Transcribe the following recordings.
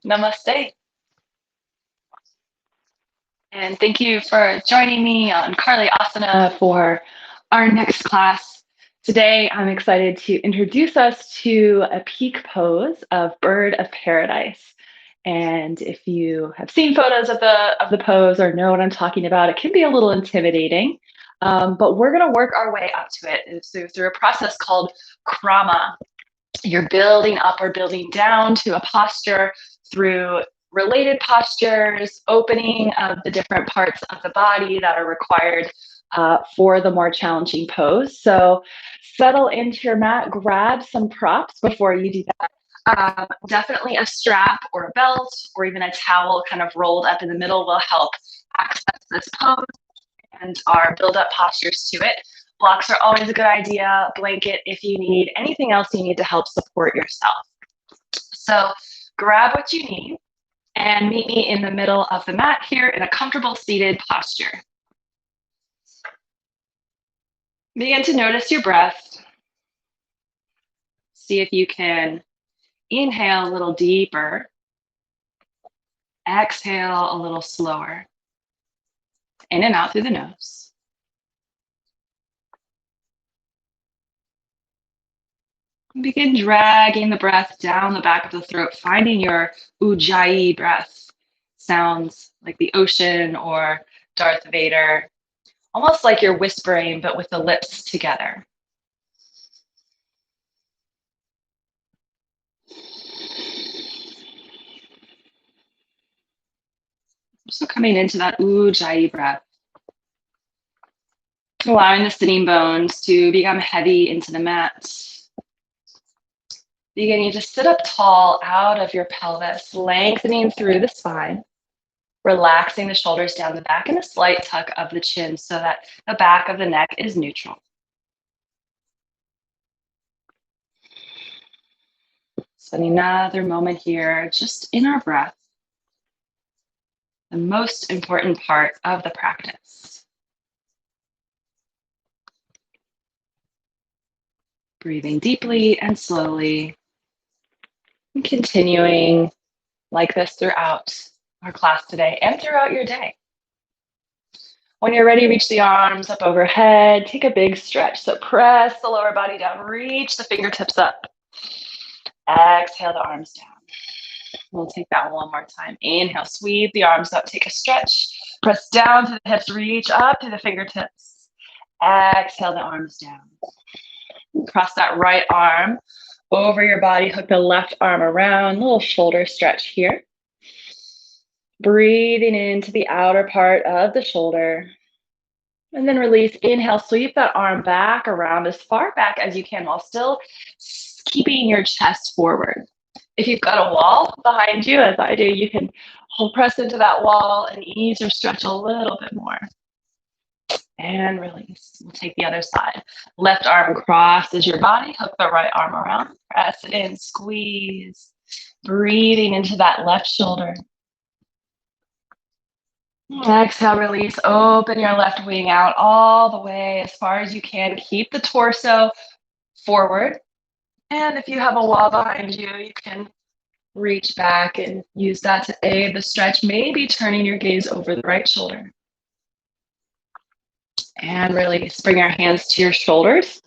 Namaste. And thank you for joining me on Karli Asana for our next class. Today, I'm excited to introduce us to a peak pose of Bird of Paradise. And if you have seen photos of the pose or know what I'm talking about, it can be a little intimidating. But we're going to work our way up to it through a process called krama. You're building up or building down to a posture through related postures, opening of the different parts of the body that are required for the more challenging pose. So settle into your mat, grab some props before you do that. Definitely a strap or a belt or even a towel kind of rolled up in the middle will help access this pose and our build up postures to it. Blocks are always a good idea. Blanket if you need. Anything else you need to help support yourself. So grab what you need and meet me in the middle of the mat here in a comfortable seated posture. Begin to notice your breath. See if you can inhale a little deeper. Exhale a little slower. In and out through the nose. Begin dragging the breath down the back of the throat, finding your ujjayi breath. Sounds like the ocean or Darth Vader, almost like you're whispering, but with the lips together. So coming into that ujjayi breath, allowing the sitting bones to become heavy into the mat. Beginning to sit up tall out of your pelvis, lengthening through the spine, relaxing the shoulders down the back and a slight tuck of the chin so that the back of the neck is neutral. Spending another moment here just in our breath, the most important part of the practice. Breathing deeply and slowly, and continuing like this throughout our class today and throughout your day. When you're ready, reach the arms up overhead, take a big stretch. So press the lower body down, reach the fingertips up. Exhale the arms down. We'll take that one more time. Inhale, sweep the arms up, take a stretch. Press down to the hips, reach up to the fingertips. Exhale the arms down. Cross that right arm over your body, hook the left arm around, little shoulder stretch here. Breathing into the outer part of the shoulder. And then release. Inhale, sweep that arm back around as far back as you can while still keeping your chest forward. If you've got a wall behind you, as I do, you can press into that wall and ease or stretch a little bit more. And release. We'll take the other side. Left arm crosses your body. Hook the right arm around. Press it in. Squeeze. Breathing into that left shoulder. Exhale, release. Open your left wing out all the way as far as you can. Keep the torso forward. And if you have a wall behind you, you can reach back and use that to aid the stretch, maybe turning your gaze over the right shoulder. And release. Bring our hands to your shoulders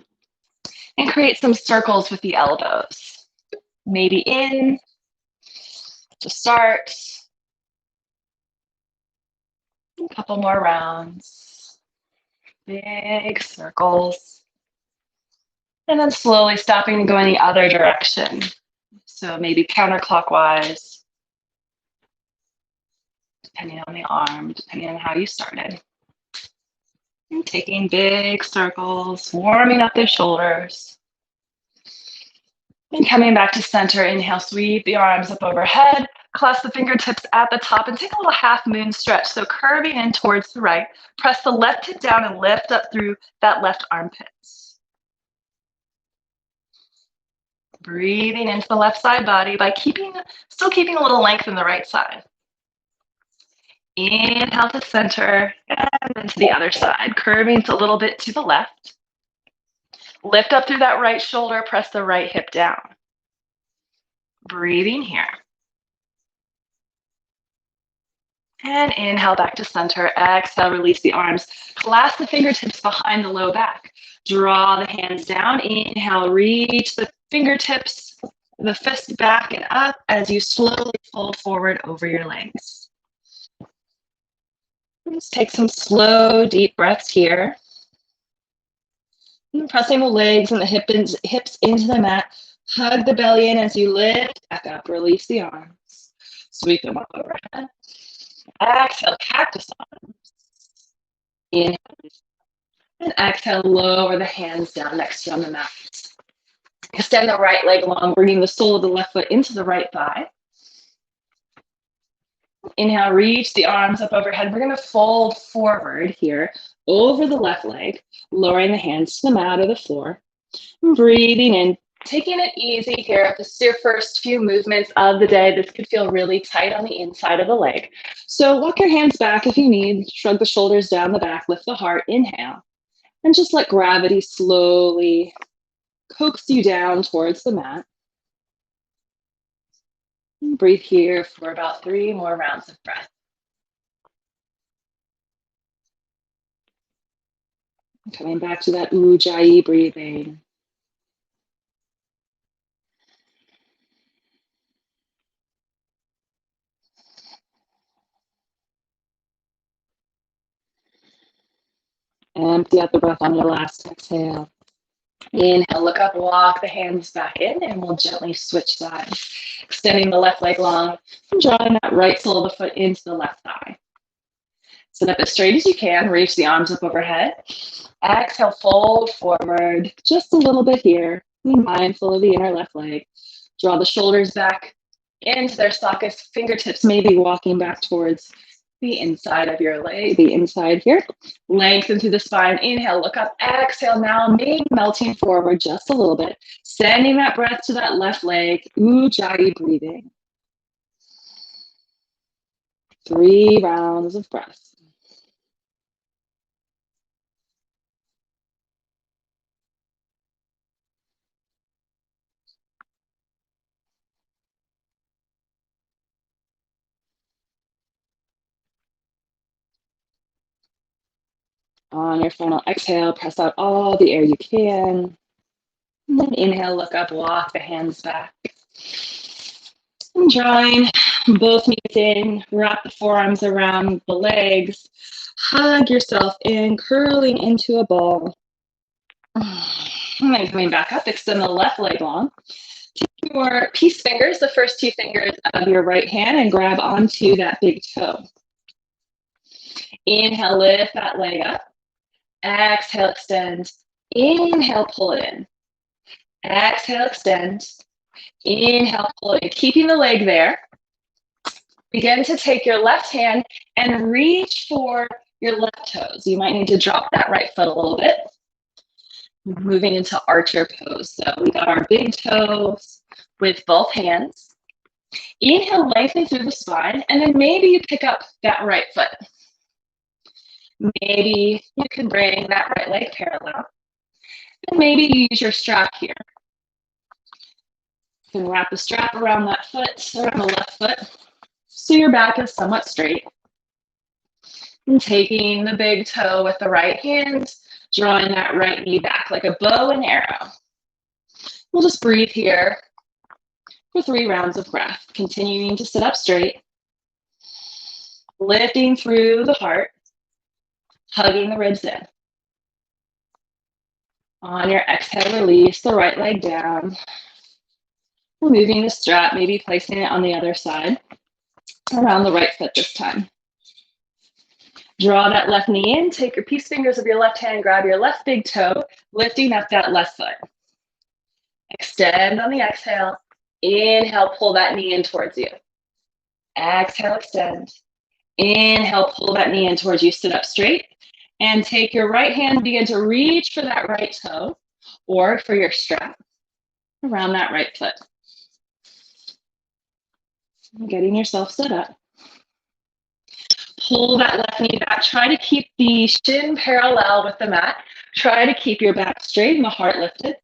and create some circles with the elbows. Maybe in to start. A couple more rounds. Big circles. And then slowly stopping and going the other direction. So maybe counterclockwise, depending on the arm, depending on how you started. And taking big circles, warming up the shoulders. And coming back to center, inhale, sweep the arms up overhead, clasp the fingertips at the top, and take a little half moon stretch. So curving in towards the right, press the left hip down and lift up through that left armpit. Breathing into the left side body by still keeping a little length in the right side. Inhale to center and then to the other side, curving a little bit to the left. Lift up through that right shoulder, press the right hip down. Breathing here. And inhale back to center. Exhale, release the arms. Clasp the fingertips behind the low back. Draw the hands down. Inhale, reach the fingertips, the fist back and up as you slowly fold forward over your legs. Let's take some slow, deep breaths here. And pressing the legs and the hips into the mat. Hug the belly in as you lift back up. Release the arms. Sweep them up overhead. Exhale, cactus arms. Inhale. And exhale, lower the hands down next to you on the mat. Extend the right leg long, bringing the sole of the left foot into the right thigh. Inhale, reach the arms up overhead. We're going to fold forward here over the left leg, lowering the hands to the mat or the floor. Breathing in, taking it easy here. This is your first few movements of the day. This could feel really tight on the inside of the leg. So walk your hands back if you need. Shrug the shoulders down the back, lift the heart, inhale. And just let gravity slowly coax you down towards the mat. And breathe here for about 3 more rounds of breath. Coming back to that Ujjayi breathing. Empty out the breath on your last exhale. Inhale, look up, walk the hands back in, and we'll gently switch sides. Extending the left leg long and drawing that right sole of the foot into the left thigh. Sit up as straight as you can, reach the arms up overhead. Exhale, fold forward just a little bit here. Be mindful of the inner left leg. Draw the shoulders back into their sockets, fingertips maybe walking back towards the inside of your leg, the inside here. Lengthen through the spine. Inhale, look up. Exhale, now maybe melting forward just a little bit. Sending that breath to that left leg. Ujjayi breathing. 3 rounds of breath. On your final exhale, press out all the air you can. And then inhale, look up, walk the hands back. And drawing both knees in, wrap the forearms around the legs. Hug yourself in, curling into a ball. And then coming back up, extend the left leg long. Take your peace fingers, the first 2 fingers of your right hand, and grab onto that big toe. Inhale, lift that leg up. Exhale, extend. Inhale, pull it in. Exhale, extend. Inhale, pull it in. Keeping the leg there. Begin to take your left hand and reach for your left toes. You might need to drop that right foot a little bit. Moving into archer pose. So we got our big toes with both hands. Inhale, lengthen through the spine, and then maybe you pick up that right foot. Maybe you can bring that right leg parallel. And maybe you use your strap here. You can wrap the strap around that foot, around the left foot, so your back is somewhat straight. And taking the big toe with the right hand, drawing that right knee back like a bow and arrow. We'll just breathe here for 3 rounds of breath, continuing to sit up straight, lifting through the heart, hugging the ribs in. On your exhale, release the right leg down. Removing the strap, maybe placing it on the other side, around the right foot this time. Draw that left knee in, take your peace fingers of your left hand, grab your left big toe, lifting up that left foot. Extend on the exhale. Inhale, pull that knee in towards you. Exhale, extend. Inhale, pull that knee in towards you. Sit up straight. And take your right hand, begin to reach for that right toe or for your strap around that right foot. Getting yourself set up. Pull that left knee back. Try to keep the shin parallel with the mat. Try to keep your back straight and the heart lifted.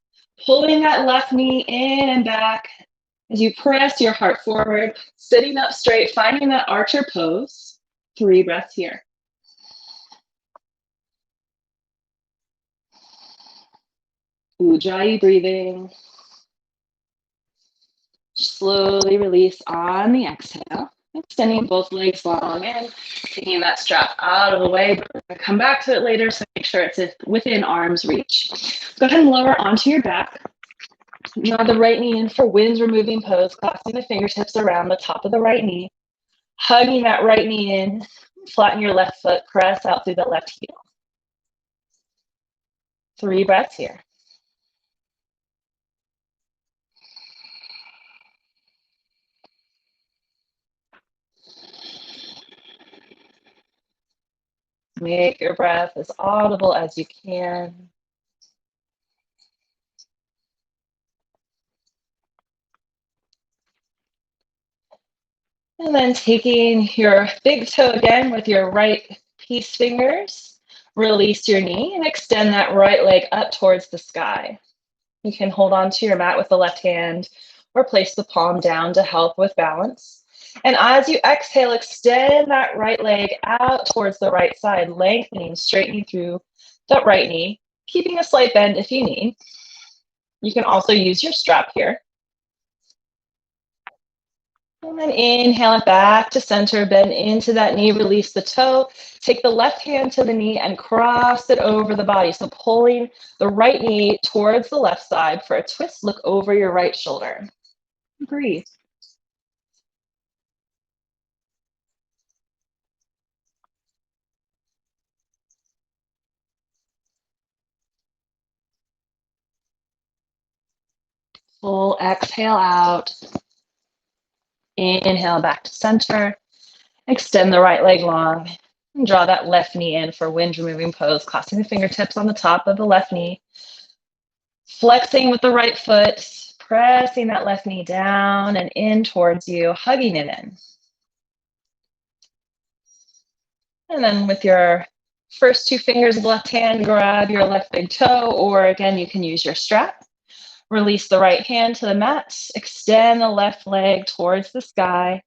Pulling that left knee in and back as you press your heart forward, sitting up straight, finding that archer pose. 3 breaths here. Ujjayi breathing. Slowly release on the exhale. Extending both legs long and taking that strap out of the way. Come back to it later, so make sure it's within arm's reach. Go ahead and lower onto your back. Draw the right knee in for wind removing pose, clasping the fingertips around the top of the right knee. Hugging that right knee in, flatten your left foot, press out through the left heel. 3 breaths here. Make your breath as audible as you can. And then taking your big toe again with your right peace fingers, release your knee and extend that right leg up towards the sky. You can hold on to your mat with the left hand or place the palm down to help with balance. And as you exhale, extend that right leg out towards the right side, lengthening, straightening through that right knee, keeping a slight bend if you need. You can also use your strap here. And then inhale it back to center, bend into that knee, release the toe. Take the left hand to the knee and cross it over the body. So pulling the right knee towards the left side for a twist, look over your right shoulder. Breathe. Full exhale out. Inhale back to center. Extend the right leg long. And draw that left knee in for wind removing pose, crossing the fingertips on the top of the left knee. Flexing with the right foot, pressing that left knee down and in towards you, hugging it in. And then with your first 2 fingers of the left hand, grab your left big toe, or again, you can use your strap. Release the right hand to the mat, extend the left leg towards the sky.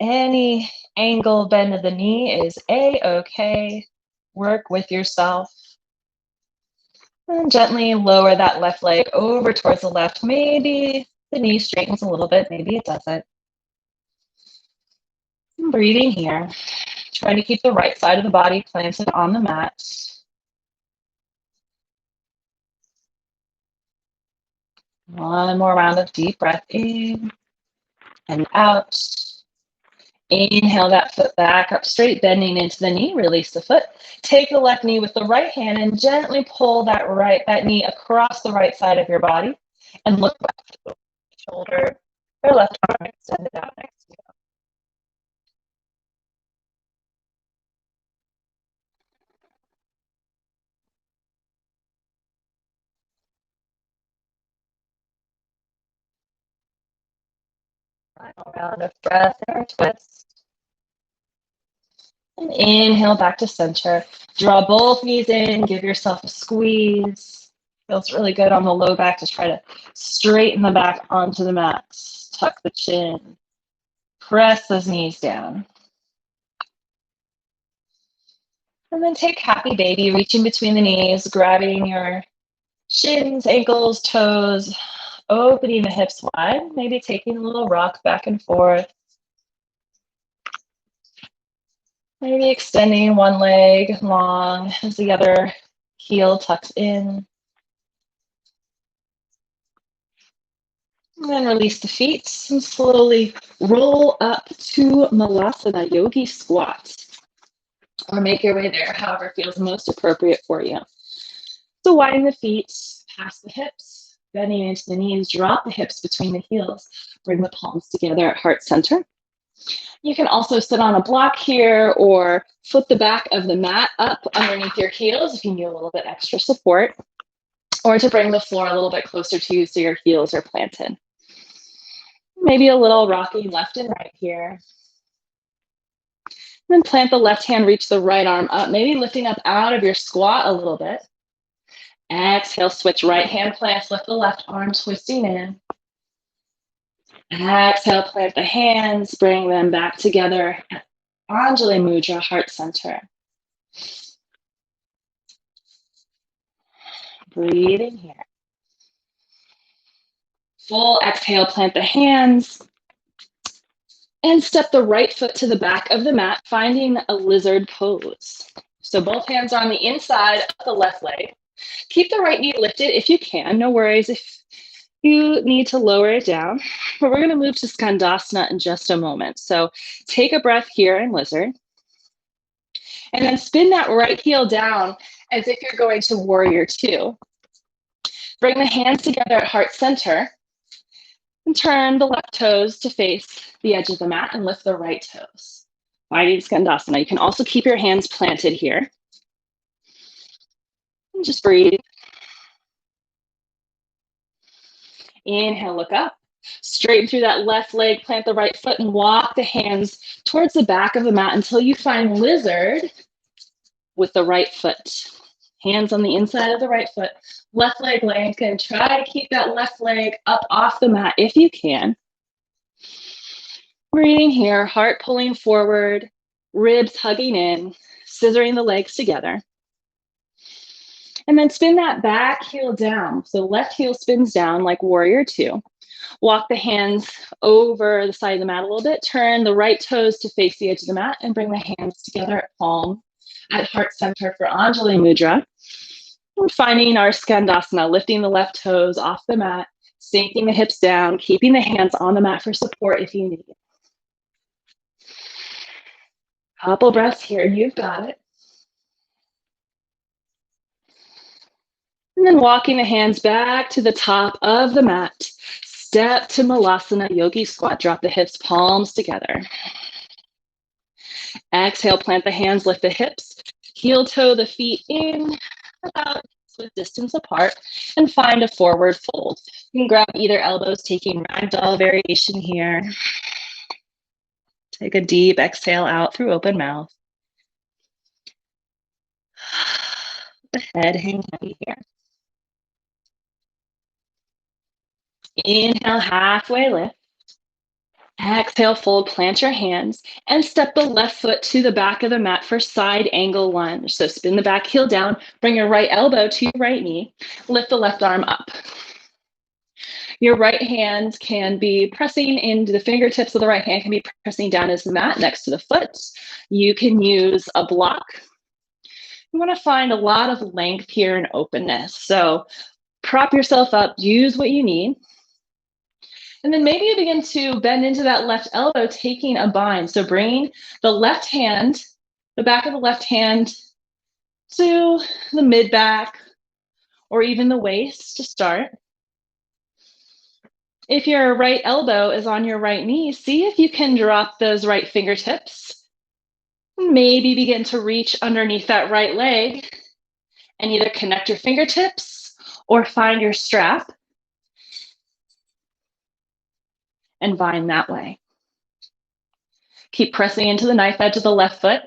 Any angle bend of the knee is a-okay. Work with yourself. And gently lower that left leg over towards the left. Maybe the knee straightens a little bit, maybe it doesn't. And breathing here. Trying to keep the right side of the body planted on the mat. One more round of deep breath in and out. Inhale that foot back up straight, bending into the knee. Release the foot. Take the left knee with the right hand and gently pull that knee across the right side of your body and look back to the shoulder. Your left arm extended out next to you. Final round of breath in our twist. And inhale back to center. Draw both knees in, give yourself a squeeze. Feels really good on the low back to try to straighten the back onto the mat. Tuck the chin. Press those knees down. And then take happy baby, reaching between the knees, grabbing your shins, ankles, toes, opening the hips wide, maybe taking a little rock back and forth. Maybe extending one leg long as the other heel tucks in. And then release the feet and slowly roll up to Malasana, yogi squat. Or make your way there, however feels most appropriate for you. So widen the feet, past the hips, bending into the knees, drop the hips between the heels. Bring the palms together at heart center. You can also sit on a block here or flip the back of the mat up underneath your heels if you need a little bit extra support, or to bring the floor a little bit closer to you so your heels are planted. Maybe a little rocking left and right here. Then plant the left hand, reach the right arm up, maybe lifting up out of your squat a little bit. Exhale, switch right hand plants, lift the left arm, twisting in. Exhale, plant the hands, bring them back together. Anjali Mudra, heart center. Breathing here. Full exhale, plant the hands. And step the right foot to the back of the mat, finding a lizard pose. So both hands are on the inside of the left leg. Keep the right knee lifted if you can. No worries if you need to lower it down. But we're going to move to Skandasana in just a moment. So take a breath here in lizard. And then spin that right heel down as if you're going to warrior two. Bring the hands together at heart center. And turn the left toes to face the edge of the mat and lift the right toes. Finding Skandasana. You can also keep your hands planted here. And just breathe. Inhale, look up. Straighten through that left leg, plant the right foot, and walk the hands towards the back of the mat until you find lizard with the right foot. Hands on the inside of the right foot. Left leg lengthen. Try to keep that left leg up off the mat if you can. Breathing here, heart pulling forward, ribs hugging in, scissoring the legs together. And then spin that back heel down. So left heel spins down like warrior two. Walk the hands over the side of the mat a little bit. Turn the right toes to face the edge of the mat and bring the hands together at palm at heart center for Anjali Mudra. We're finding our Skandasana, lifting the left toes off the mat, sinking the hips down, keeping the hands on the mat for support if you need it. Couple breaths here, you've got it. And then walking the hands back to the top of the mat. Step to Malasana, yogi squat, drop the hips, palms together. Exhale, plant the hands, lift the hips, heel toe the feet in, about with distance apart, and find a forward fold. You can grab either elbows, taking ragdoll variation here. Take a deep exhale out through open mouth. The head hang heavy here. Inhale, halfway lift. Exhale, fold, plant your hands, and step the left foot to the back of the mat for side angle lunge. So spin the back heel down, bring your right elbow to your right knee, lift the left arm up. Your right hand can be pressing into the fingertips of the right hand, can be pressing down as the mat next to the foot. You can use a block. You want to find a lot of length here and openness. So prop yourself up, use what you need. And then maybe you begin to bend into that left elbow, taking a bind. So bring the left hand, the back of the left hand to the mid back or even the waist to start. If your right elbow is on your right knee, see if you can drop those right fingertips. Maybe begin to reach underneath that right leg and either connect your fingertips or find your strap and bind that way. Keep pressing into the knife edge of the left foot,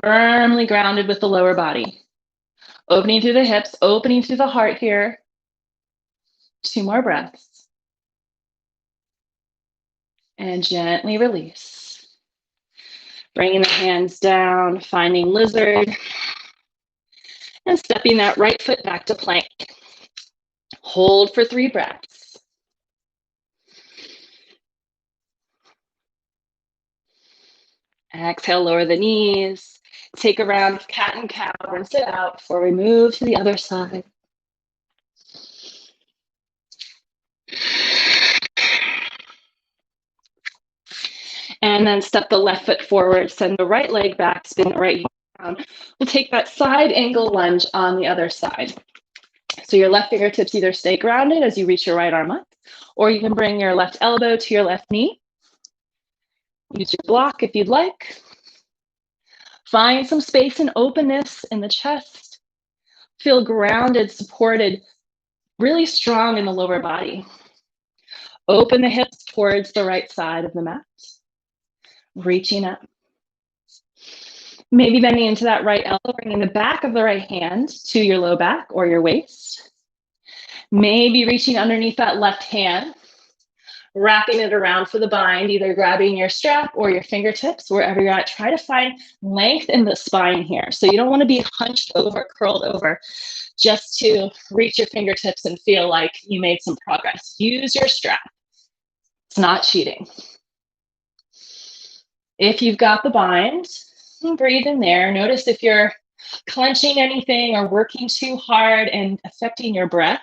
firmly grounded with the lower body. Opening through the hips, opening through the heart here. 2 more breaths. And gently release. Bringing the hands down, finding lizard, and stepping that right foot back to plank. Hold for 3 breaths. Exhale, lower the knees. Take a round of cat and cow, rinse it out before we move to the other side. And then step the left foot forward, send the right leg back, spin the right heel down. We'll take that side angle lunge on the other side. So your left fingertips either stay grounded as you reach your right arm up, or you can bring your left elbow to your left knee. Use your block if you'd like. Find some space and openness in the chest. Feel grounded, supported, really strong in the lower body. Open the hips towards the right side of the mat. Reaching up. Maybe bending into that right elbow, bringing the back of the right hand to your low back or your waist. Maybe reaching underneath that left hand. wrapping it around for the bind, either grabbing your strap or your fingertips, wherever you're at. Try to find length in the spine here. So you don't want to be hunched over, curled over, just to reach your fingertips and feel like you made some progress. Use your strap. It's not cheating. If you've got the bind, breathe in there. Notice if you're clenching anything or working too hard and affecting your breath.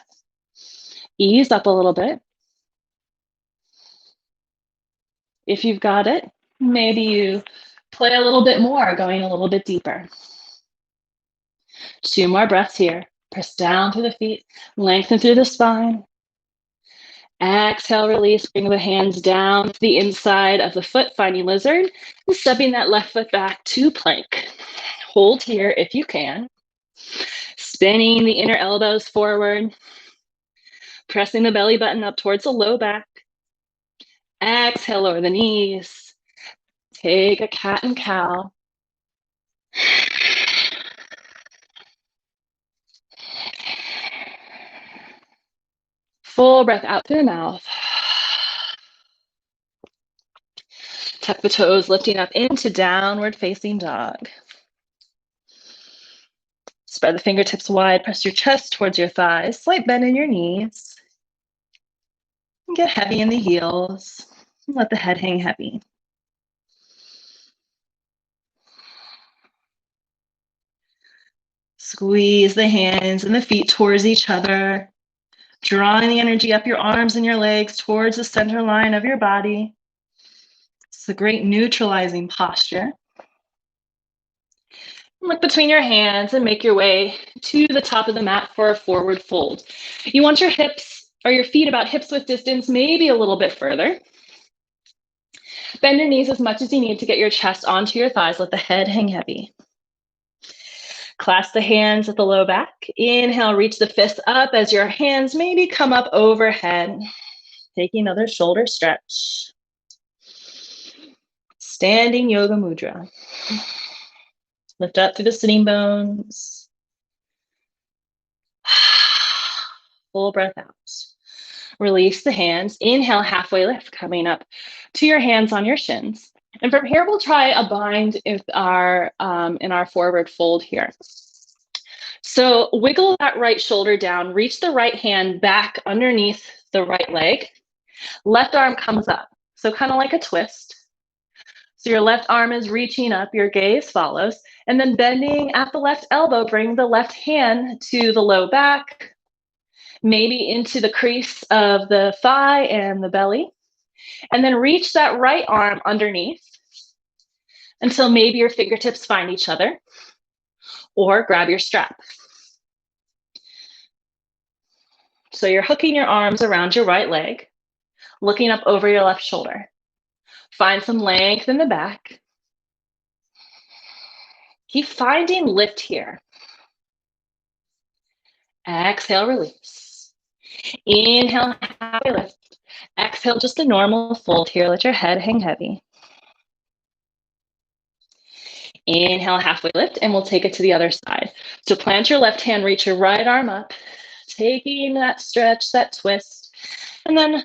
Ease up a little bit. If you've got it, maybe you play a little bit more, going a little bit deeper. 2 more breaths here. Press down through the feet, lengthen through the spine. Exhale, release, bring the hands down to the inside of the foot, finding lizard, and stepping that left foot back to plank. Hold here if you can. Spinning the inner elbows forward, pressing the belly button up towards the low back. Exhale, lower the knees. Take a cat and cow. Full breath out through the mouth. Tuck the toes, lifting up into downward facing dog. Spread the fingertips wide, press your chest towards your thighs, slight bend in your knees. Get heavy in the heels. Let the head hang heavy. Squeeze the hands and the feet towards each other, drawing the energy up your arms and your legs towards the center line of your body. It's a great neutralizing posture. Look between your hands and make your way to the top of the mat for a forward fold. You want your hips or your feet about hips width distance, maybe a little bit further. Bend your knees as much as you need to get your chest onto your thighs. Let the head hang heavy. Clasp the hands at the low back. Inhale, reach the fists up as your hands maybe come up overhead. Taking another shoulder stretch. Standing yoga mudra. Lift up through the sitting bones. Full breath out. Release the hands. Inhale, halfway lift, coming up to your hands on your shins. And from here, we'll try a bind in our forward fold here. So wiggle that right shoulder down, reach the right hand back underneath the right leg. Left arm comes up, so kind of like a twist. So your left arm is reaching up, your gaze follows, and then bending at the left elbow, bring the left hand to the low back, maybe into the crease of the thigh and the belly, and then reach that right arm underneath until maybe your fingertips find each other, or grab your strap. So you're hooking your arms around your right leg, looking up over your left shoulder. Find some length in the back. Keep finding lift here. Exhale, release. Inhale, halfway lift. Exhale, just a normal fold here. Let your head hang heavy. Inhale, halfway lift, and we'll take it to the other side. So plant your left hand, reach your right arm up, taking that stretch, that twist, and then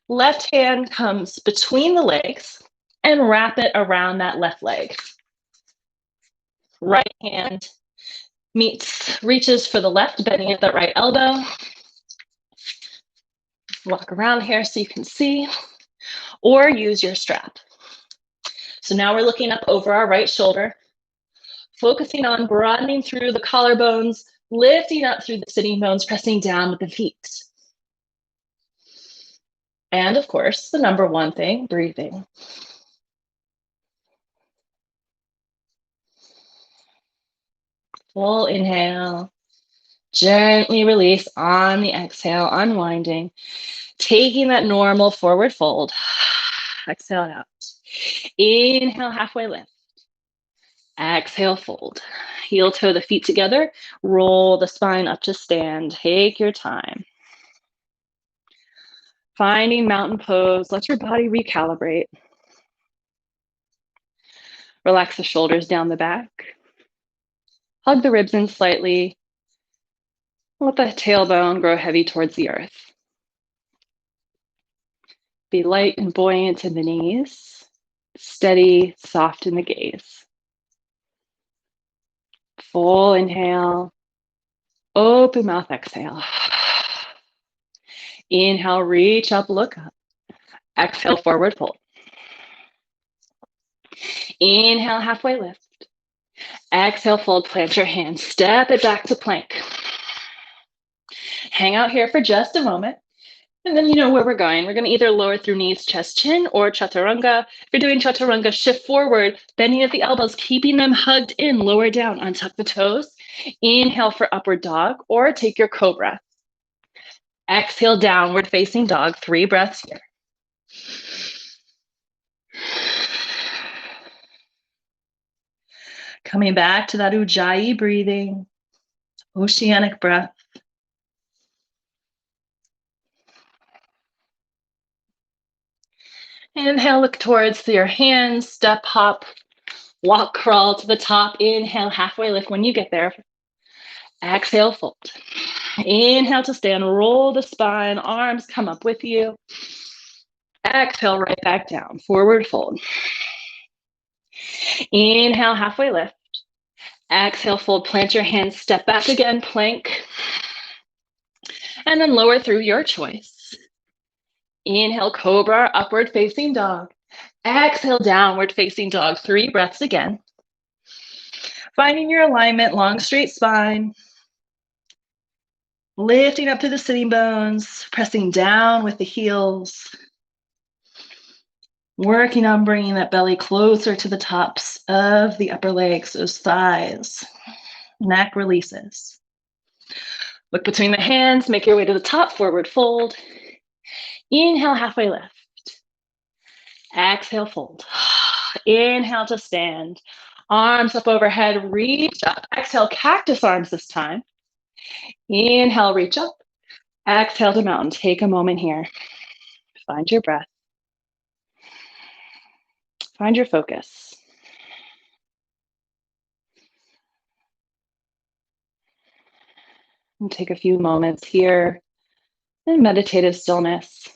left hand comes between the legs and wrap it around that left leg. Right hand reaches for the left, bending at that right elbow. Walk around here so you can see, or use your strap. So now we're looking up over our right shoulder, focusing on broadening through the collarbones, lifting up through the sitting bones, pressing down with the feet. And of course, the number one thing, breathing. Full inhale, gently release on the exhale, unwinding, taking that normal forward fold. Exhale out. Inhale, halfway lift. Exhale, fold. Heel toe the feet together, roll the spine up to stand. Take your time. Finding mountain pose, let your body recalibrate. Relax the shoulders down the back. Hug the ribs in slightly. Let the tailbone grow heavy towards the earth. Be light and buoyant in the knees, steady, soft in the gaze. Full inhale, open mouth exhale. Inhale, reach up, look up. Exhale, forward fold. Inhale, halfway lift. Exhale, fold, plant your hands. Step it back to plank. Hang out here for just a moment. And then you know where we're going. We're going to either lower through knees, chest, chin, or chaturanga. If you're doing chaturanga, shift forward, bending at the elbows, keeping them hugged in, lower down, untuck the toes. Inhale for upward dog, or take your cobra. Exhale, downward facing dog. 3 breaths here. Coming back to that Ujjayi breathing, oceanic breath. Inhale, look towards your hands, step, hop, walk, crawl to the top. Inhale, halfway lift when you get there. Exhale, fold. Inhale to stand, roll the spine, arms come up with you. Exhale, right back down, forward fold. Inhale, halfway lift. Exhale, fold, plant your hands, step back again, plank. And then lower through your choice. Inhale, cobra, upward facing dog. Exhale, downward facing dog. 3 breaths again. Finding your alignment, long straight spine. Lifting up to the sitting bones, pressing down with the heels. Working on bringing that belly closer to the tops of the upper legs, those thighs. Neck releases. Look between the hands, make your way to the top, forward fold. Inhale, halfway lift. Exhale, fold. Inhale to stand. Arms up overhead, reach up. Exhale, cactus arms this time. Inhale, reach up. Exhale to mountain. Take a moment here. Find your breath. Find your focus. And take a few moments here in meditative stillness.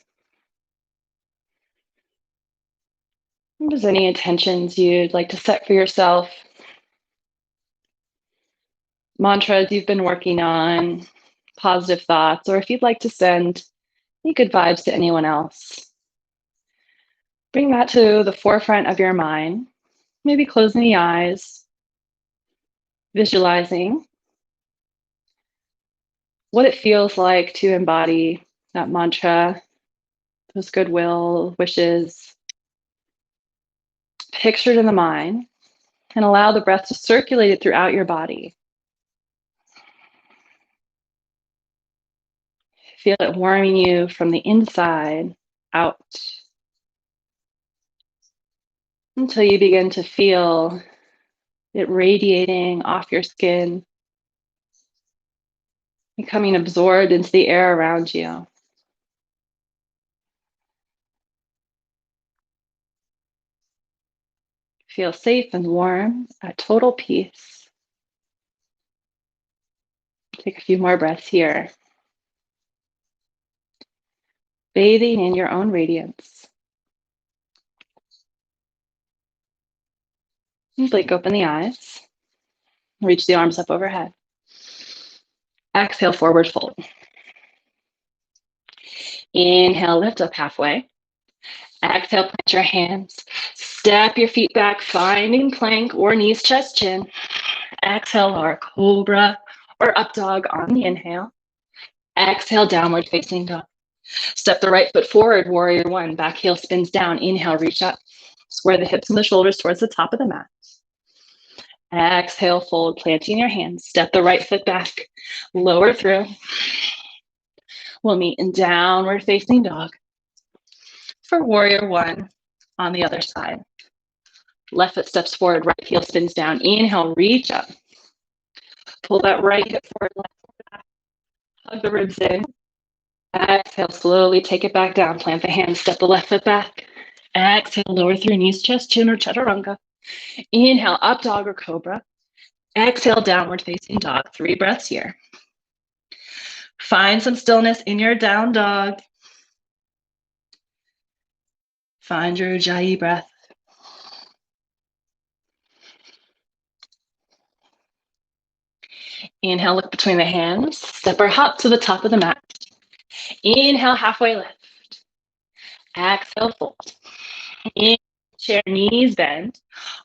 If there's any intentions you'd like to set for yourself, mantras you've been working on, positive thoughts, or if you'd like to send any good vibes to anyone else, bring that to the forefront of your mind. Maybe closing the eyes, visualizing what it feels like to embody that mantra, those goodwill wishes, pictured in the mind, and allow the breath to circulate it throughout your body. Feel it warming you from the inside out until you begin to feel it radiating off your skin, becoming absorbed into the air around you. Feel safe and warm, at total peace. Take a few more breaths here. Bathing in your own radiance. And blink open the eyes. Reach the arms up overhead. Exhale, forward fold. Inhale, lift up halfway. Exhale, plant your hands. Step your feet back, finding plank or knees, chest, chin. Exhale, or cobra or up dog on the inhale. Exhale, downward facing dog. Step the right foot forward, warrior 1. Back heel spins down. Inhale, reach up. Square the hips and the shoulders towards the top of the mat. Exhale, fold, planting your hands. Step the right foot back, lower through. We'll meet in downward facing dog for warrior 1 on the other side. Left foot steps forward, right heel spins down. Inhale, reach up. Pull that right hip forward, left foot back. Hug the ribs in. Exhale, slowly take it back down. Plant the hands, step the left foot back. Exhale, lower through knees, chest, chin, or chaturanga. Inhale, up dog or cobra. Exhale, downward facing dog. 3 breaths here. Find some stillness in your down dog. Find your Ujjayi breath. Inhale, look between the hands. Step or hop to the top of the mat. Inhale, halfway lift. Exhale, fold. Inhale, chair, knees bend.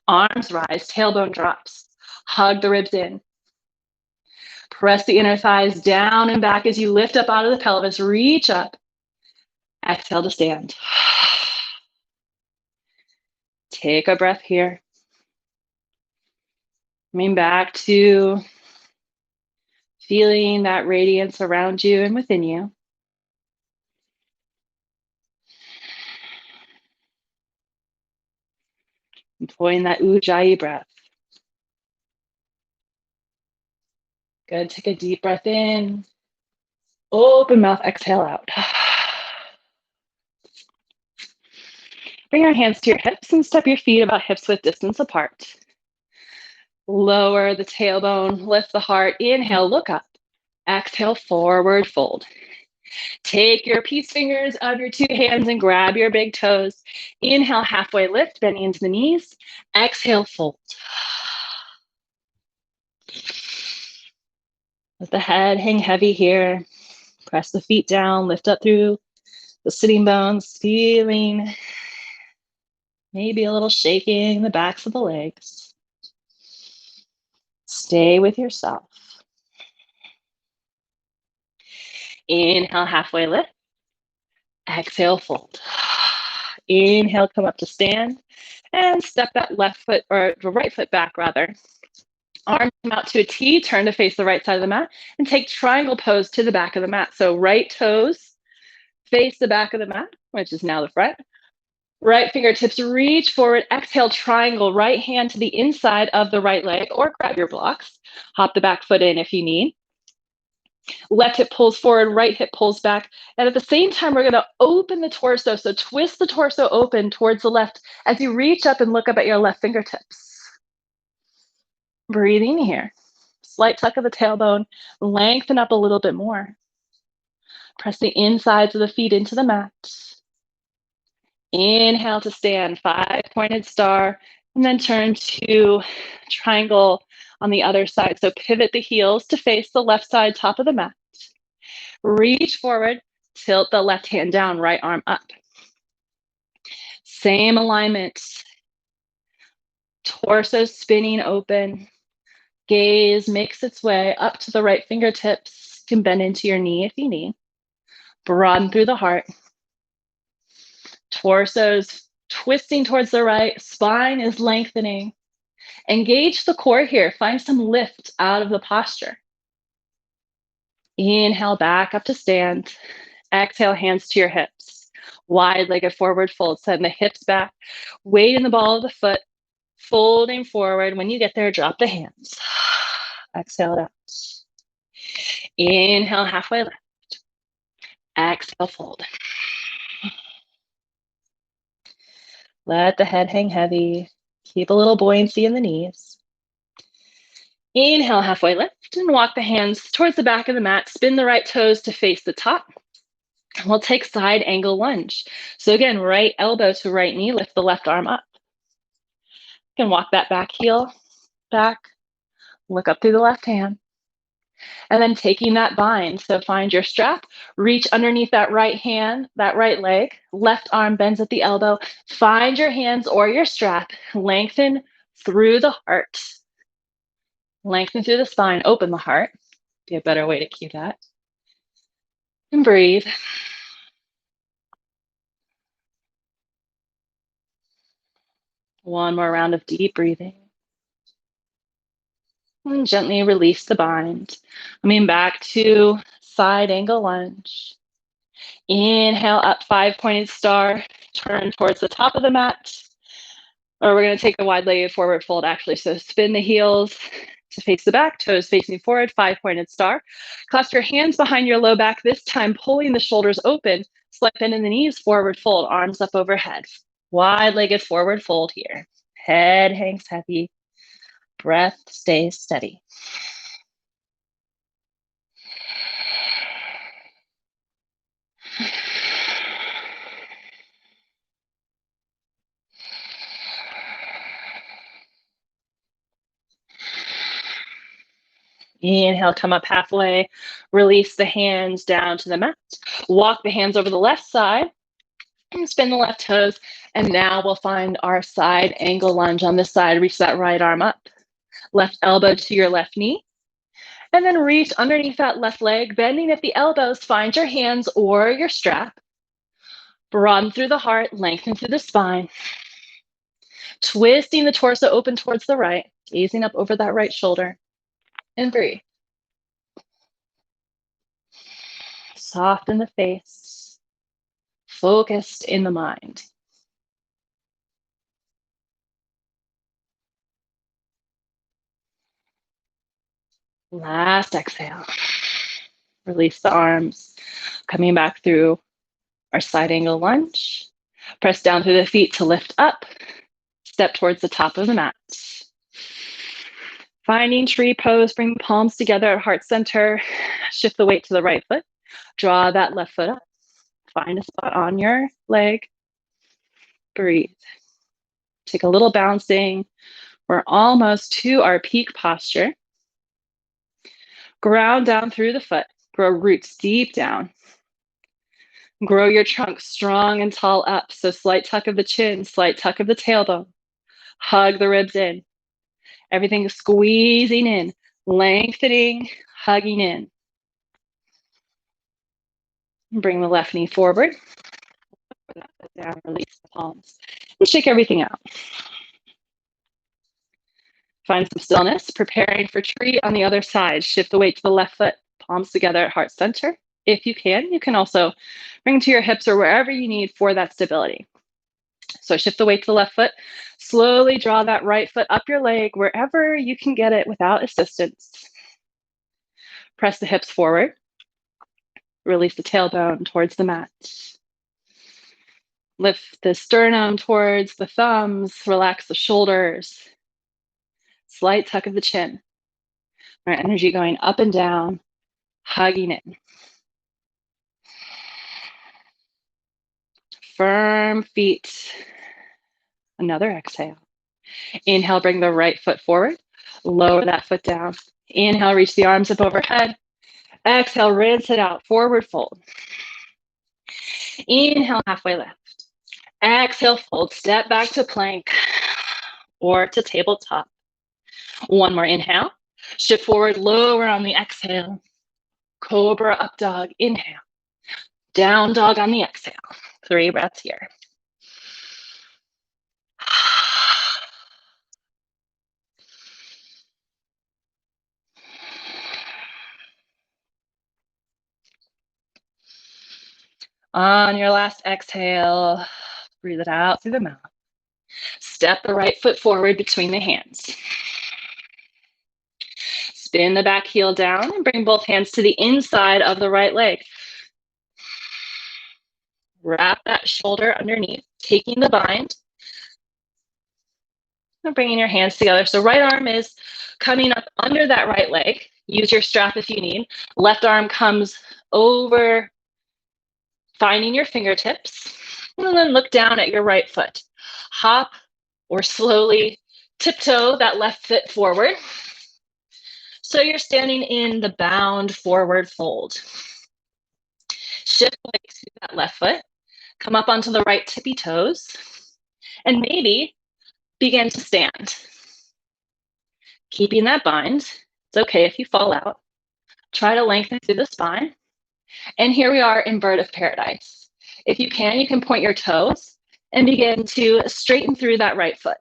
Arms rise, tailbone drops. Hug the ribs in. Press the inner thighs down and back as you lift up out of the pelvis. Reach up. Exhale to stand. Take a breath here. Coming back to feeling that radiance around you and within you. Employing that Ujjayi breath. Good. Take a deep breath in. Open mouth, exhale out. Bring your hands to your hips and step your feet about hips width distance apart. Lower the tailbone, lift the heart. Inhale, look up. Exhale, forward fold. Take your peace fingers of your two hands and grab your big toes. Inhale, halfway lift, bending into the knees. Exhale, fold. Let the head hang heavy here. Press the feet down, lift up through the sitting bones, feeling maybe a little shaking in the backs of the legs. Stay with yourself. Inhale, halfway lift. Exhale, fold. Inhale, come up to stand and step that left foot or the right foot back rather. Arms come out to a T, turn to face the right side of the mat and take triangle pose to the back of the mat. So right toes face the back of the mat, which is now the front. Right fingertips reach forward, exhale, triangle, right hand to the inside of the right leg or grab your blocks. Hop the back foot in if you need. Left hip pulls forward, right hip pulls back. And at the same time, we're going to open the torso. So twist the torso open towards the left as you reach up and look up at your left fingertips. Breathing here. Slight tuck of the tailbone. Lengthen up a little bit more. Press the insides of the feet into the mat. Inhale to stand, 5-pointed star, and then turn to triangle on the other side. So pivot the heels to face the left side, top of the mat. Reach forward, tilt the left hand down, right arm up. Same alignment. Torso spinning open. Gaze makes its way up to the right fingertips. You can bend into your knee if you need. Broaden through the heart. Torso's twisting towards the right. Spine is lengthening. Engage the core here. Find some lift out of the posture. Inhale back up to stand. Exhale, hands to your hips. Wide-legged forward fold. Send the hips back. Weight in the ball of the foot. Folding forward. When you get there, drop the hands. Exhale it out. Inhale, halfway lift. Exhale, fold. Let the head hang heavy. Keep a little buoyancy in the knees. Inhale, halfway lift, and walk the hands towards the back of the mat. Spin the right toes to face the top. We'll take side angle lunge. So again, right elbow to right knee, lift the left arm up. You can walk that back heel back, look up through the left hand. And then taking that bind. So find your strap, reach underneath that right hand, that right leg, left arm bends at the elbow. Find your hands or your strap, lengthen through the heart. Lengthen through the spine, open the heart. Be a better way to cue that. And breathe. One more round of deep breathing. And gently release the bind. Coming back to side angle lunge. Inhale up, 5-pointed star. Turn towards the top of the mat. Or we're going to take the wide-legged forward fold actually. So spin the heels to face the back, toes facing forward, 5-pointed star. Clasp your hands behind your low back, this time pulling the shoulders open. Slight bend in the knees, forward fold, arms up overhead. Wide-legged forward fold here. Head hangs heavy. Breath stays steady. Inhale, come up halfway. Release the hands down to the mat. Walk the hands over the left side and spin the left toes. And now we'll find our side angle lunge on this side. Reach that right arm up. Left elbow to your left knee. And then reach underneath that left leg, bending at the elbows. Find your hands or your strap. Broaden through the heart, lengthen through the spine. Twisting the torso open towards the right, gazing up over that right shoulder. And breathe. Soften the face. Focused in the mind. Last exhale. Release the arms. Coming back through our side angle lunge. Press down through the feet to lift up. Step towards the top of the mat. Finding tree pose, bring palms together at heart center. Shift the weight to the right foot. Draw that left foot up. Find a spot on your leg. Breathe. Take a little bouncing. We're almost to our peak posture. Ground down through the foot. Grow roots deep down. Grow your trunk strong and tall up. So slight tuck of the chin, slight tuck of the tailbone. Hug the ribs in. Everything is squeezing in, lengthening, hugging in. Bring the left knee forward. Down, release the palms. And shake everything out. Find some stillness, preparing for tree on the other side. Shift the weight to the left foot, palms together at heart center. If you can also bring to your hips or wherever you need for that stability. So shift the weight to the left foot. Slowly draw that right foot up your leg wherever you can get it without assistance. Press the hips forward. Release the tailbone towards the mat. Lift the sternum towards the thumbs. Relax the shoulders. Slight tuck of the chin. Our energy going up and down, hugging in. Firm feet. Another exhale. Inhale, bring the right foot forward. Lower that foot down. Inhale, reach the arms up overhead. Exhale, rinse it out. Forward fold. Inhale, halfway lift. Exhale, fold. Step back to plank or to tabletop. One more inhale. Shift forward, lower on the exhale. Cobra up dog, inhale. Down dog on the exhale. 3 breaths here. On your last exhale, breathe it out through the mouth. Step the right foot forward between the hands. Spin the back heel down and bring both hands to the inside of the right leg. Wrap that shoulder underneath, taking the bind. And bringing your hands together. So right arm is coming up under that right leg. Use your strap if you need. Left arm comes over, finding your fingertips. And then look down at your right foot. Hop or slowly tiptoe that left foot forward. So you're standing in the bound forward fold. Shift weight to that left foot. Come up onto the right tippy toes. And maybe begin to stand. Keeping that bind. It's okay if you fall out. Try to lengthen through the spine. And here we are in bird of paradise. If you can point your toes and begin to straighten through that right foot.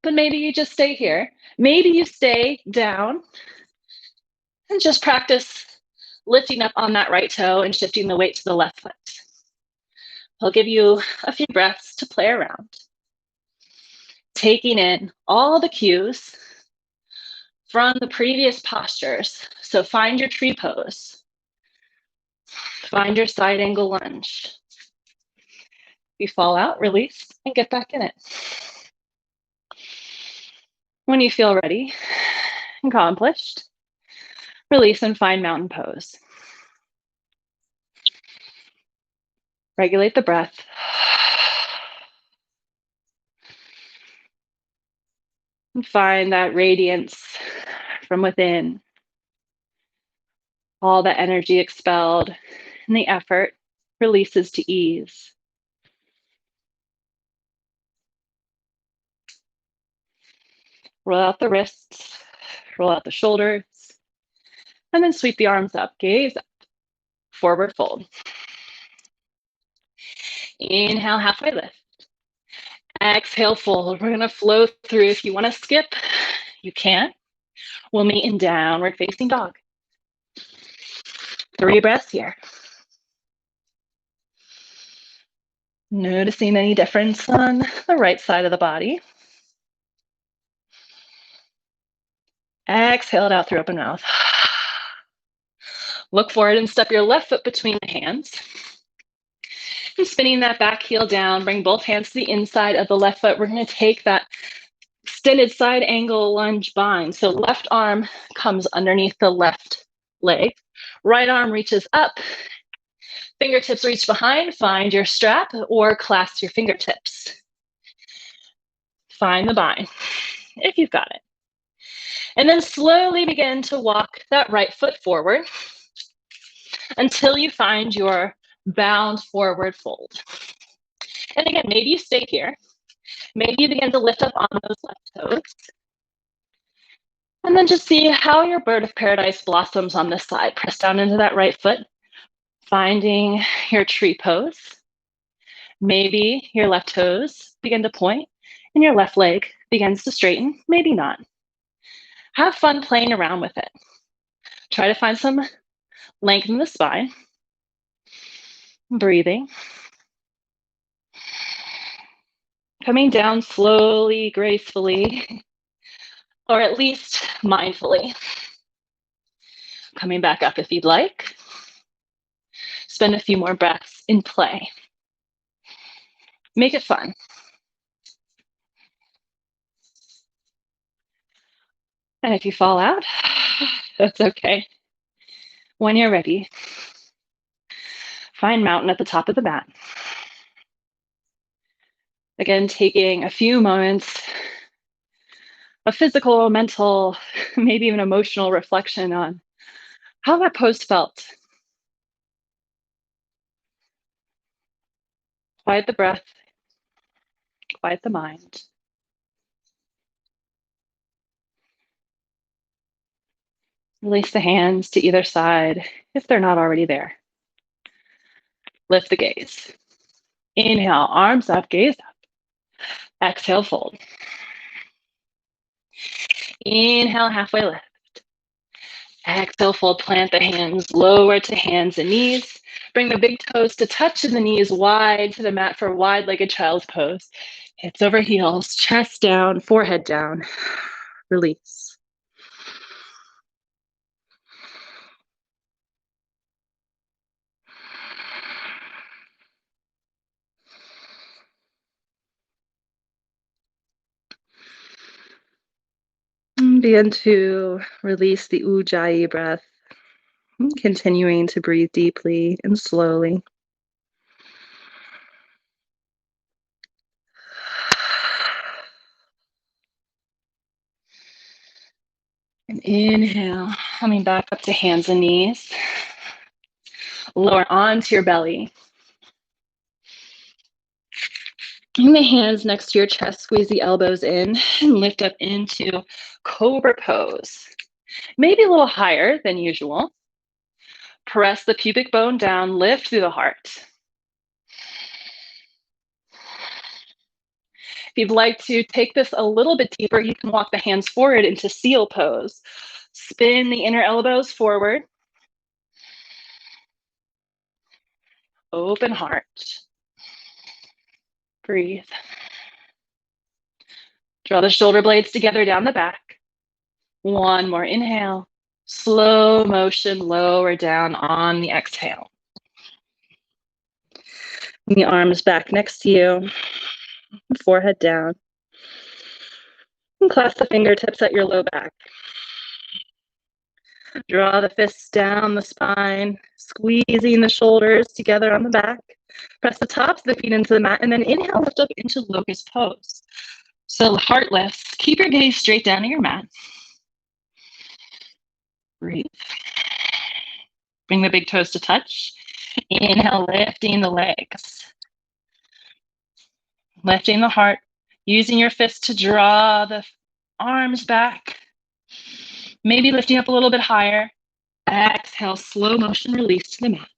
But maybe you just stay here. Maybe you stay down and just practice lifting up on that right toe and shifting the weight to the left foot. I'll give you a few breaths to play around. Taking in all the cues from the previous postures. So find your tree pose. Find your side angle lunge. If you fall out, release and get back in it. When you feel ready, accomplished, release and find mountain pose. Regulate the breath. And find that radiance from within. All the energy expelled and the effort releases to ease. Roll out the wrists, roll out the shoulders, and then sweep the arms up. Gaze up, forward fold. Inhale, halfway lift. Exhale, fold. We're gonna flow through. If you wanna skip, you can. We'll meet in downward facing dog. 3 breaths here. Noticing any difference on the right side of the body. Exhale it out through open mouth. Look forward and step your left foot between the hands. And spinning that back heel down, bring both hands to the inside of the left foot. We're going to take that extended side angle lunge bind. So left arm comes underneath the left leg. Right arm reaches up. Fingertips reach behind. Find your strap or clasp your fingertips. Find the bind if you've got it. And then slowly begin to walk that right foot forward until you find your bound forward fold. And again, maybe you stay here. Maybe you begin to lift up on those left toes. And then just see how your bird of paradise blossoms on this side. Press down into that right foot, finding your tree pose. Maybe your left toes begin to point and your left leg begins to straighten, maybe not. Have fun playing around with it. Try to find some length in the spine. Breathing. Coming down slowly, gracefully, or at least mindfully. Coming back up if you'd like. Spend a few more breaths in play. Make it fun. And if you fall out, that's okay. When you're ready, find mountain at the top of the mat. Again, taking a few moments of physical, mental, maybe even emotional reflection on how that pose felt. Quiet the breath, quiet the mind. Release the hands to either side if they're not already there. Lift the gaze. Inhale, arms up, gaze up. Exhale, fold. Inhale, halfway lift. Exhale, fold, plant the hands, lower to hands and knees. Bring the big toes to touch and the knees wide to the mat for wide-legged child's pose. Hips over heels, chest down, forehead down. Release. And begin to release the Ujjayi breath, continuing to breathe deeply and slowly. And inhale, coming back up to hands and knees. Lower onto your belly. Bring the hands next to your chest, squeeze the elbows in, and lift up into cobra pose. Maybe a little higher than usual. Press the pubic bone down, lift through the heart. If you'd like to take this a little bit deeper, you can walk the hands forward into seal pose. Spin the inner elbows forward. Open heart. Breathe. Draw the shoulder blades together down the back. One more inhale. Slow motion, lower down on the exhale. Bring the arms back next to you. Forehead down. And clasp the fingertips at your low back. Draw the fists down the spine, squeezing the shoulders together on the back. Press the tops of the feet into the mat, and then inhale, lift up into locust pose. So heart lifts. Keep your gaze straight down to your mat. Breathe. Bring the big toes to touch. Inhale, lifting the legs. Lifting the heart, using your fists to draw the arms back. Maybe lifting up a little bit higher. Exhale, slow motion release to the mat.